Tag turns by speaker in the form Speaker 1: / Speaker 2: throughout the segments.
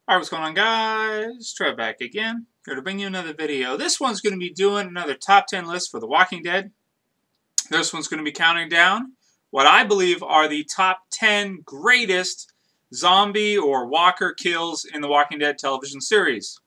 Speaker 1: Alright, what's going on, guys? Trev back again. Here to bring you another video. This one's going to be doing another top 10 list for The Walking Dead. This one's going to be counting down what I believe are the top 10 greatest zombie or walker kills in The Walking Dead television series.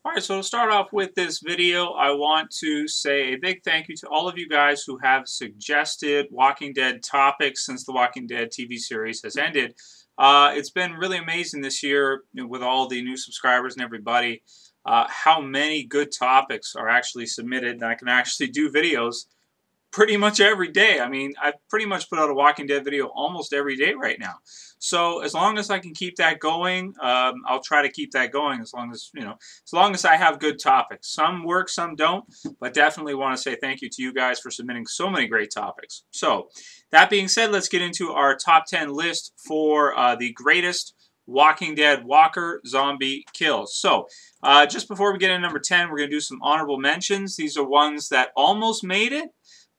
Speaker 1: Alright, so to start off with this video, I want to say a big thank you to all of you guys who have suggested Walking Dead topics since the Walking Dead TV series has ended. It's been really amazing this year, with all the new subscribers and everybody, how many good topics are actually submitted, and I can actually do videos pretty much every day. I mean, I pretty much put out a Walking Dead video almost every day right now. So as long as I can keep that going, I'll try to keep that going as long as I have good topics. Some work, some don't, but definitely want to say thank you to you guys for submitting so many great topics. So that being said, let's get into our top 10 list for the greatest Walking Dead walker zombie kills. So just before we get into number 10, we're going to do some honorable mentions. These are ones that almost made it,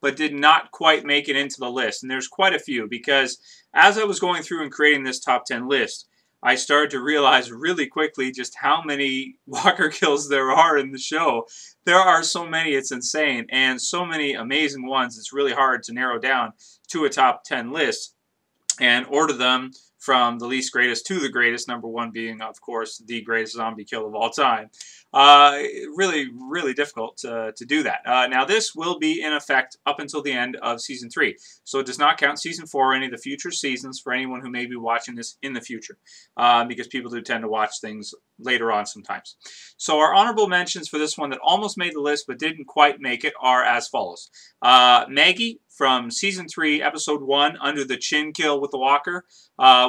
Speaker 1: but did not quite make it into the list. And there's quite a few, because as I was going through and creating this top 10 list, I started to realize really quickly just how many walker kills there are in the show. There are so many, it's insane, and so many amazing ones, it's really hard to narrow down to a top 10 list and order them from the least greatest to the greatest, number one being, of course, the greatest zombie kill of all time. Really, really difficult to do that. Now, this will be in effect up until the end of Season 3. So it does not count Season 4 or any of the future seasons for anyone who may be watching this in the future, because people do tend to watch things later on sometimes. So our honorable mentions for this one that almost made the list but didn't quite make it are as follows. Maggie from Season 3, Episode 1, under the chin kill with the walker,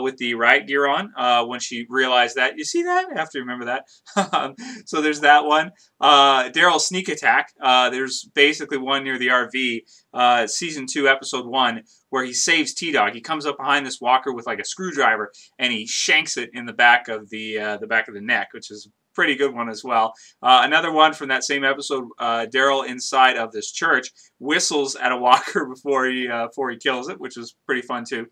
Speaker 1: with the riot gear on, when she realized that. You see that? I have to remember that. So there's that one. Daryl's sneak attack. There's basically one near the RV, Season 2, Episode 1, where he saves T-Dog. He comes up behind this walker with like a screwdriver, and he shanks it in the back of the neck, which is pretty good one as well. Another one from that same episode, Daryl inside of this church whistles at a walker before he kills it, which was pretty fun too.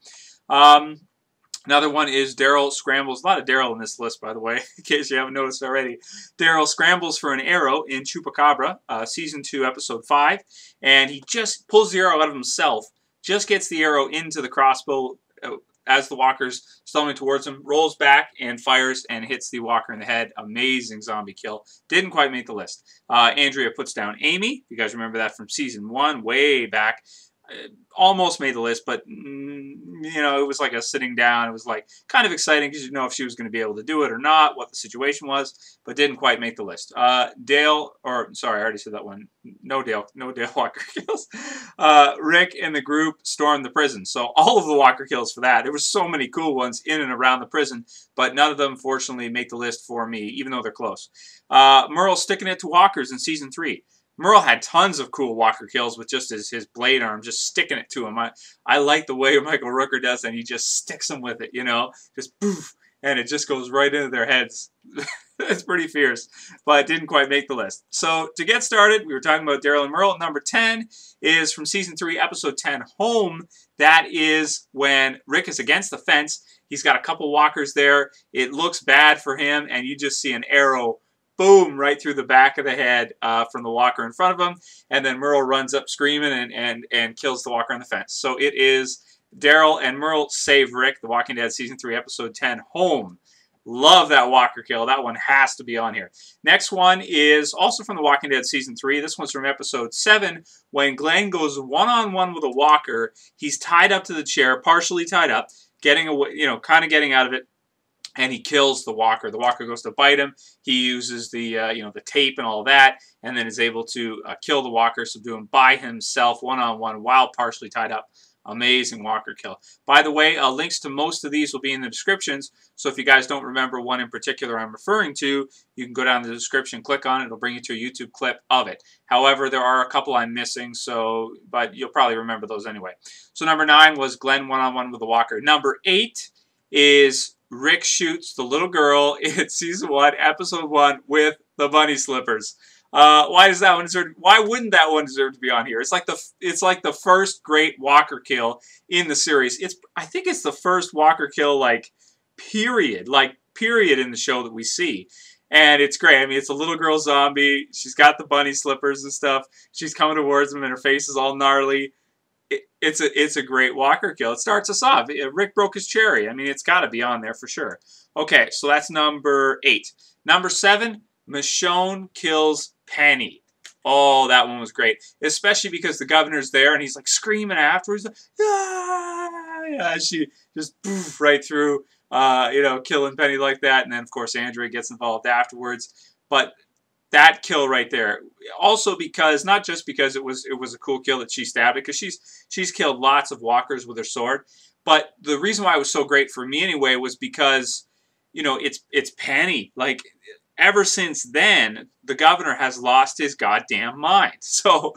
Speaker 1: Another one is Daryl scrambles. A lot of Daryl in this list, by the way, in case you haven't noticed already. Daryl scrambles for an arrow in Chupacabra, Season 2, Episode 5, and he just pulls the arrow out of himself, just gets the arrow into the crossbow as the walker's stumbling towards him, rolls back and fires and hits the walker in the head. Amazing zombie kill. Didn't quite make the list. Andrea puts down Amy. You guys remember that from Season 1, way back. Almost made the list, but it was like a sitting down. It was like kind of exciting because you know if she was going to be able to do it or not, what the situation was, but didn't quite make the list. Dale, or sorry, I already said that one. No Dale Walker kills. Rick and the group stormed the prison. So all of the Walker kills for that. There were so many cool ones in and around the prison, but none of them, fortunately, make the list for me, even though they're close. Merle sticking it to walkers in Season 3. Merle had tons of cool walker kills with just his blade arm, just sticking it to him. I like the way Michael Rooker does that. He just sticks them with it, just poof, and it just goes right into their heads. It's pretty fierce, but it didn't quite make the list. So to get started, we were talking about Daryl and Merle. Number 10 is from Season 3, Episode 10, Home. That is when Rick is against the fence. He's got a couple walkers there. It looks bad for him, and you just see an arrow boom, right through the back of the head from the walker in front of him. And then Merle runs up screaming and kills the walker on the fence. So it is Daryl and Merle save Rick, The Walking Dead Season 3, Episode 10, Home. Love that walker kill. That one has to be on here. Next one is also from The Walking Dead Season 3. This one's from Episode 7, when Glenn goes one-on-one with a walker. He's tied up to the chair, partially tied up, getting away, kind of getting out of it. And he kills the walker. The walker goes to bite him. He uses the the tape and all that, and then is able to kill the walker, subdue him by himself, one-on-one, while partially tied up. Amazing walker kill. By the way, links to most of these will be in the descriptions, so if you guys don't remember one in particular I'm referring to, you can go down to the description, click on it, it'll bring you to a YouTube clip of it. However, there are a couple I'm missing, but you'll probably remember those anyway. So number 9 was Glenn one-on-one with the walker. Number 8 is Rick shoots the little girl in Season 1, Episode 1 with The bunny slippers. Why does that one deserve? Why wouldn't that one deserve to be on here? It's like the first great Walker kill in the series. I think it's the first Walker kill period in the show that we see. And it's great. I mean, it's a little girl zombie. She's got the bunny slippers and stuff. She's coming towards him, and her face is all gnarly. It's a great Walker kill. It starts us off. Rick broke his cherry. I mean, it's got to be on there for sure. Okay, so that's number 8. Number 7, Michonne kills Penny. Oh, that one was great. Especially because the governor's there, and he's like screaming afterwards. Ah! Yeah, she just poof, right through, killing Penny like that. And then, of course, Andrea gets involved afterwards. But that kill right there, also because, not just because it was a cool kill that she stabbed it, because she's killed lots of walkers with her sword, but the reason why it was so great for me anyway was because, it's Penny. Like, ever since then, the governor has lost his goddamn mind. So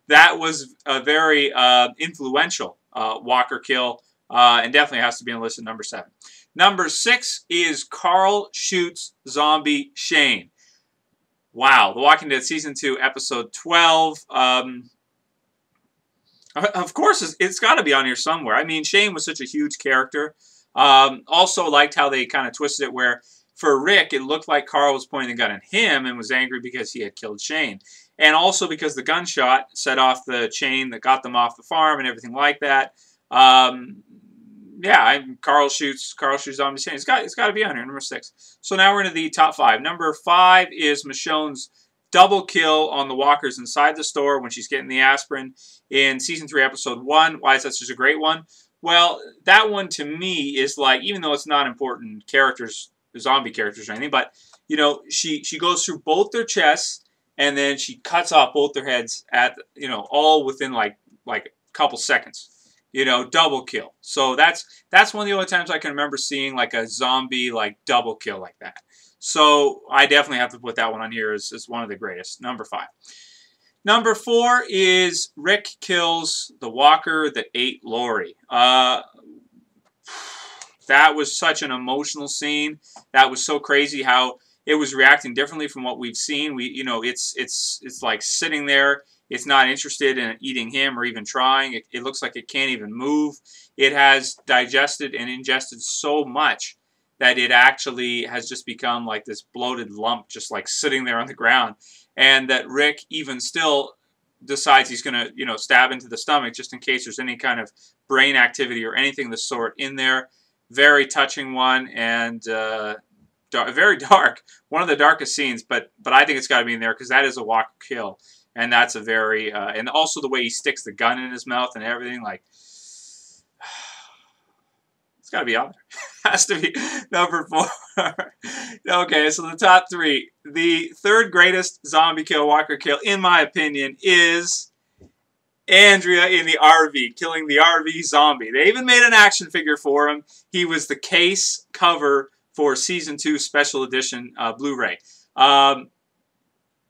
Speaker 1: that was a very influential Walker kill, and definitely has to be on the list of number 7. Number 6 is Carl shoots zombie Shane. Wow, The Walking Dead Season 2, Episode 12. Of course, it's got to be on here somewhere. I mean, Shane was such a huge character. Also liked how they kind of twisted it where, for Rick, it looked like Carl was pointing the gun at him and was angry because he had killed Shane. And also because the gunshot set off the chain that got them off the farm and everything like that. Yeah, Carl shoots zombie Shane. It's got to be on here, number 6. So now we're into the top 5. Number 5 is Michonne's double kill on the walkers inside the store when she's getting the aspirin in Season 3, Episode 1. Why is that such a great one? Well, that one to me is like, even though it's not important characters, zombie characters or anything, but, she goes through both their chests and then she cuts off both their heads at, all within like a couple seconds. Double kill. So that's one of the only times I can remember seeing like a zombie double kill like that. So I definitely have to put that one on here as one of the greatest. Number 5. Number 4 is Rick kills the walker that ate Lori. That was such an emotional scene. That was so crazy how it was reacting differently from what we've seen. It's like sitting there. It's not interested in eating him or even trying. It looks like it can't even move. It has digested and ingested so much that it actually has just become like this bloated lump just like sitting there on the ground. And that Rick even still decides he's going to, stab into the stomach just in case there's any kind of brain activity or anything of the sort in there. Very touching one and very dark. One of the darkest scenes, but I think it's got to be in there because that is a Walker kill. And that's a very, and also the way he sticks the gun in his mouth and everything, like, it's got to be on there. Has to be number 4. Okay, so the top 3. The third greatest zombie kill, Walker kill, in my opinion, is Andrea in the RV, killing the RV zombie. They even made an action figure for him. He was the case cover for Season 2 Special Edition Blu-ray.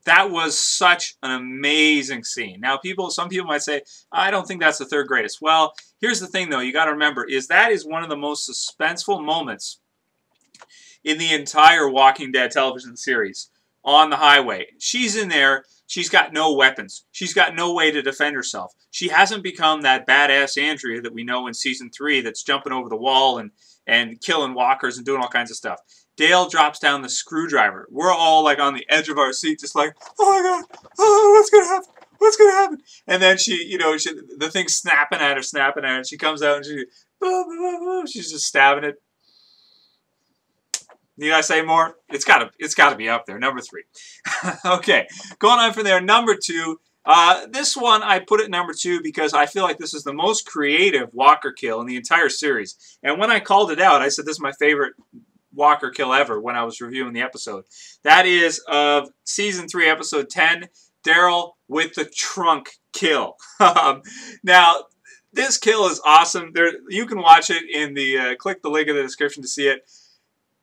Speaker 1: That was such an amazing scene. Now, some people might say, I don't think that's the third greatest. Well, here's the thing, though. You got to remember, that is one of the most suspenseful moments in the entire Walking Dead television series. On the highway. She's in there. She's got no weapons. She's got no way to defend herself. She hasn't become that badass Andrea that we know in Season 3 that's jumping over the wall and killing walkers and doing all kinds of stuff. Dale drops down the screwdriver. We're all like on the edge of our seat, just like, oh my god, oh, what's gonna happen? What's gonna happen? And then the thing's snapping at her, and she comes out and she's just stabbing it. Need I say more? It's gotta be up there. Number 3. Okay, going on from there. Number 2. This one I put at number 2 because I feel like this is the most creative Walker kill in the entire series. And when I called it out, I said this is my favorite Walker kill ever when I was reviewing the episode. That is of Season 3, Episode 10, Daryl with the trunk kill. Now, this kill is awesome. You can watch it in the, click the link in the description to see it.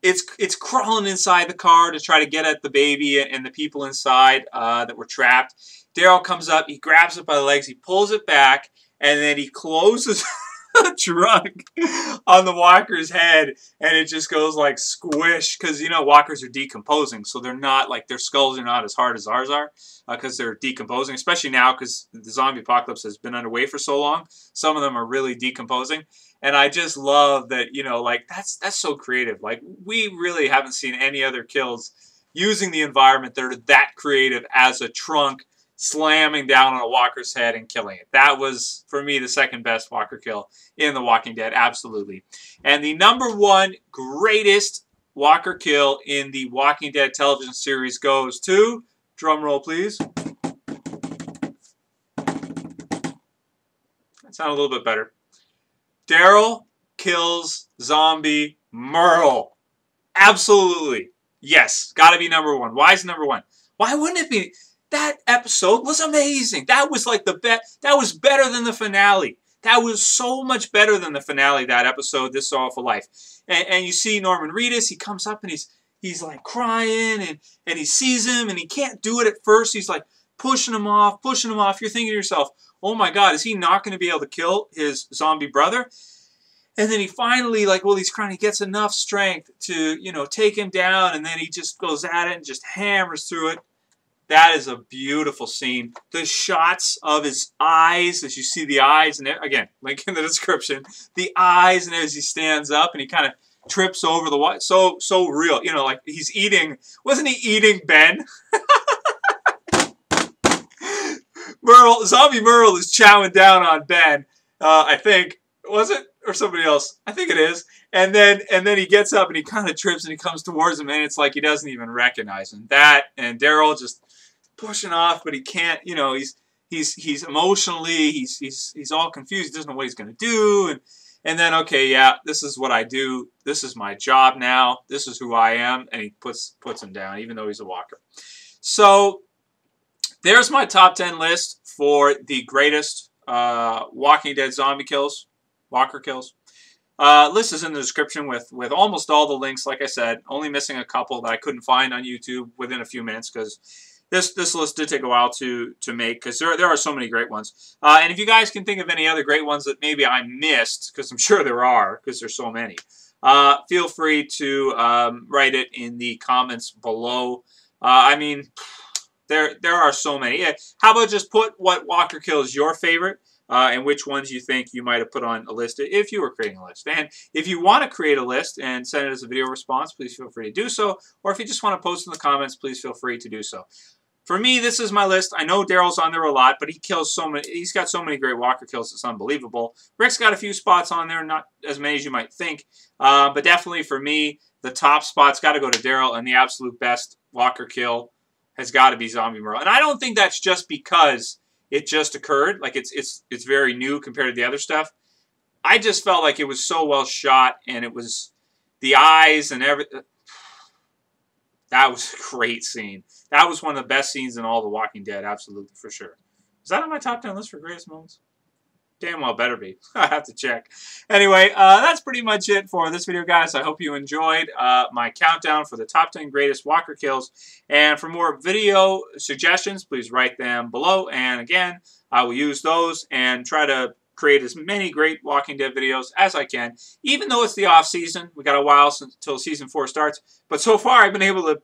Speaker 1: It's crawling inside the car to try to get at the baby and the people inside that were trapped. Daryl comes up, he grabs it by the legs, he pulls it back, and then he closes trunk on the walker's head, and it just goes like squish, because you know walkers are decomposing, so they're not like, their skulls are not as hard as ours are, because they're decomposing, especially now because the zombie apocalypse has been underway for so long. Some of them are really decomposing, and I just love that, you know, like that's so creative. Like, we really haven't seen any other kills using the environment that are that creative as a trunk slamming down on a walker's head and killing it. That was, for me, the second best walker kill in The Walking Dead, absolutely. And the #1 greatest walker kill in the Walking Dead television series goes to, drum roll please. That sounded a little bit better. Daryl kills zombie Merle. Absolutely. Yes, gotta be #1. Why is it #1? Why wouldn't it be? That episode was amazing. That was like the best. That was better than the finale. That was so much better than the finale, that episode, This So Awful Life. And you see Norman Reedus, he comes up and he's like crying, and he sees him and he can't do it at first. He's like pushing him off, pushing him off. You're thinking to yourself, oh my God, is he not going to be able to kill his zombie brother? And then he finally, like, well, he's crying, he gets enough strength to, you know, take him down, and then he just goes at it and just hammers through it. That is a beautiful scene. The shots of his eyes, as you see the eyes, and again, link in the description, the eyes, and as he stands up and he kind of trips over the water. So real. You know, like he's eating, wasn't he eating Ben? Zombie Merle is chowing down on Ben, I think. Was it? Or somebody else? I think it is. And then he gets up and he kind of trips and he comes towards him, and it's like he doesn't even recognize him. That, and Daryl just pushing off, but he can't, you know, he's emotionally, he's all confused, he doesn't know what he's going to do, and then, okay, yeah, this is what I do, this is my job now, this is who I am, and he puts him down, even though he's a walker. So, there's my top 10 list for the greatest Walking Dead zombie kills, walker kills. List is in the description with almost all the links, like I said, only missing a couple that I couldn't find on YouTube within a few minutes, because this list did take a while to make, because there are so many great ones. And if you guys can think of any other great ones that maybe I missed, because I'm sure there are, because there's so many, feel free to write it in the comments below. I mean, there are so many. How about just put what walker kill is your favorite, and which ones you think you might have put on a list if you were creating a list. And if you want to create a list and send it as a video response, please feel free to do so. Or if you just want to post in the comments, please feel free to do so. For me, this is my list. I know Daryl's on there a lot, but he kills so many. He's got so many great walker kills, it's unbelievable. Rick's got a few spots on there, not as many as you might think. But definitely for me, the top spot's got to go to Daryl, and the absolute best walker kill has got to be Zombie Merle. And I don't think that's just because it just occurred. Like, it's very new compared to the other stuff. I just felt like it was so well shot, and it was the eyes and everything. That was a great scene. That was one of the best scenes in all The Walking Dead, absolutely, for sure. Is that on my top 10 list for greatest moments? Damn well better be. I have to check. Anyway, that's pretty much it for this video, guys. I hope you enjoyed my countdown for the top 10 greatest walker kills. And for more video suggestions, please write them below. And again, I will use those and try to create as many great Walking Dead videos as I can. Even though it's the off season, we got a while until season 4 starts. But so far, I've been able to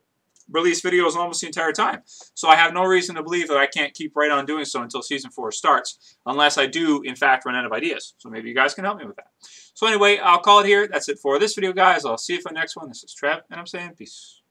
Speaker 1: release videos almost the entire time. So I have no reason to believe that I can't keep right on doing so until season 4 starts, unless I do, in fact, run out of ideas. So maybe you guys can help me with that. So anyway, I'll call it here. That's it for this video, guys. I'll see you for the next one. This is Trev, and I'm saying peace.